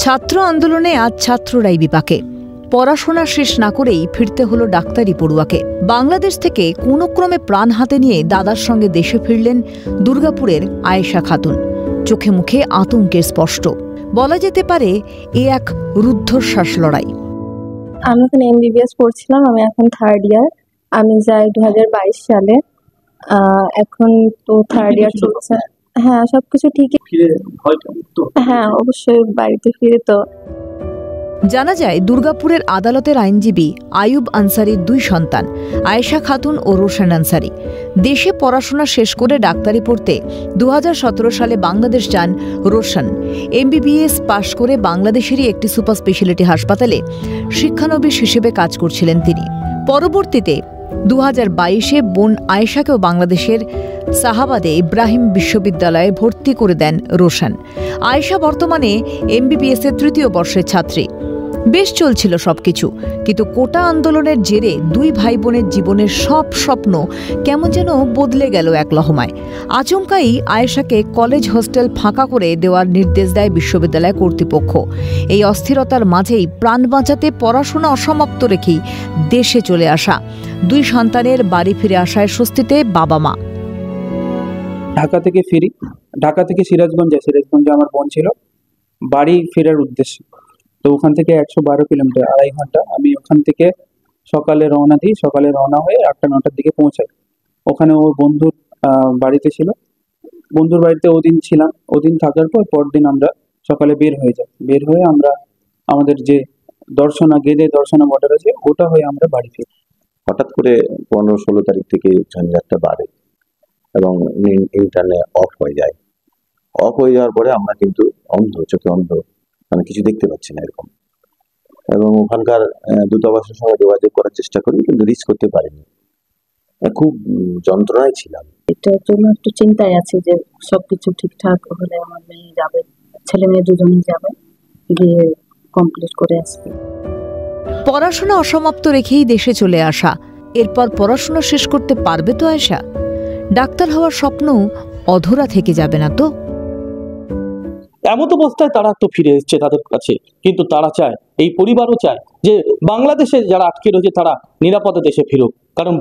ছাত্র আন্দোলনে আজ ছাত্ররাই বিপাকে। পড়াশোনা শেষ না করেই ফিরতে হলো ডাক্তারি পড়ুয়াকে। বাংলাদেশ থেকে কোনো ক্রমে প্রাণ হাতে নিয়ে দাদার সঙ্গে দেশে ফিরলেন দুর্গাপুরের আয়েশা খাতুন। চোখে মুখে আতঙ্কের স্পষ্ট। বলা যেতে পারে এ এক রুদ্ধশ্বাস লড়াই। আমি এখন MBBS পড়ছিলাম, আমি এখন 3rd ইয়ার। আমি যাই 2022 সালে। এখন তো 3rd ইয়ার চলছে। হ্যাঁ, সবকিছু ঠিকই। হ্যাঁ, অবশ্যই বাড়িতে ফিরে তো। জানা যায় দুর্গাপুরের আদালতের আইনজীবী আয়ুব আনসারির 2 সন্তান আয়েশা খাতুন ও রোশন আনসারি। দেশে পড়াশোনা শেষ করে ডাক্তারি পড়তে 2017 সালে বাংলাদেশ যান রোশন। MBBS পাশ করে বাংলাদেশেরই একটি সুপার স্পেশালিটি হাসপাতালে শিক্ষানবিশ হিসেবে কাজ করছিলেন তিনি। পরবর্তীতে 2022-এ বোন আয়েশাকেও বাংলাদেশের সাহাবাদে ইব্রাহিম বিশ্ববিদ্যালয়ে ভর্তি করে দেন রোশন। আয়েশা বর্তমানে MBBS-এর 3য় বর্ষের ছাত্রী। বেশ চলছিল সবকিছু, কিন্তু কোটা আন্দোলনের জেরে 2 ভাই বোনের জীবনের সব স্বপ্ন কেমন যেন বদলে গেল এক লহমায়। আচমকাই আয়েশাকে কলেজ হোস্টেল ফাঁকা করে দেওয়ার নির্দেশ দেয় বিশ্ববিদ্যালয় কর্তৃপক্ষ। এই অস্থিরতার মাঝেই প্রাণ বাঁচাতে পড়াশোনা অসমাপ্ত রেখেই দেশে চলে আসা 2 সন্তানের বাড়ি ফিরে আসায় স্বস্তিতে বাবা মা। ঢাকা থেকে ফিরি, ঢাকা থেকে সিরাজগঞ্জে আমার বোন ছিল, বাড়ি ফেরার উদ্দেশ্যে। তো ওখান থেকে 112 কিলোমিটার, 2.5 ঘন্টা। আমি ওখান থেকে সকালে রওনা দিই, সকালে রওনা হয়ে 8টা-9টার দিকে পৌঁছাই। ওখানে ওর বন্ধুর বাড়িতে ছিল, বন্ধুর বাড়িতে ওদিন ছিলাম। ওদিন থাকার পর পরদিন আমরা সকালে বের হয়ে যাই। বের হয়ে আমরা আমাদের যে গেদে দর্শনা বর্ডার আছে ওটা হয়ে আমরা বাড়ি ফিরি। হঠাৎ করে 15-16 তারিখ থেকে ঝঞ্ঝাটটা বাড়ে এবং ইন্টারনেট অফ হয়ে যায়। অফ হয়ে যাওয়ার পরে আমরা কিন্তু চোখে অন্ধ, মানে কিছু দেখতে পাচ্ছি না এরকম। এবং ওখানকার দূতাবাসের সঙ্গে যোগাযোগ করার চেষ্টা করি, কিন্তু রিচ করতে পারিনি। খুব যন্ত্রণায় ছিলাম। এটার জন্য একটু চিন্তায় আছি যে সবকিছু ঠিকঠাক হলে আমার মেয়ে যাবে, ছেলে মেয়ে দুজনেই যাবে, গিয়ে কমপ্লিট করে আসবে। পড়াশোনা অসমাপ্ত রেখেই দেশে চলে আসা। এরপর পড়াশোনা শেষ করতে পারবে তো আয়েশা? ডাক্তার হওয়ার স্বপ্ন অধরা থেকে যাবে না তো? এমত অবস্থায় তারা তো ফিরে এসছে তাদের কাছে, কিন্তু তারা চায়, এই পরিবারও চায় যে বাংলাদেশে যারা আটকে রয়েছে তারা নিরাপদে দেশে ফিরুক। কারণ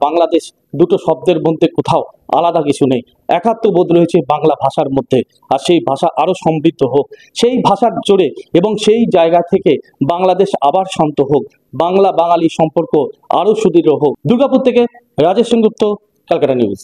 বাংলাদেশ দুটো শব্দের মধ্যে কোথাও আলাদা কিছু নেই, একাত্মবোধ রয়েছে বাংলা ভাষার মধ্যে। আর সেই ভাষা আরো সমৃদ্ধ হোক, সেই ভাষার জোরে এবং সেই জায়গা থেকে বাংলাদেশ আবার শান্ত হোক, বাংলা বাঙালি সম্পর্ক আরো সুদৃঢ় হোক। দুর্গাপুর থেকে রাজেশ সেনগুপ্ত, ক্যালকাটা নিউজ।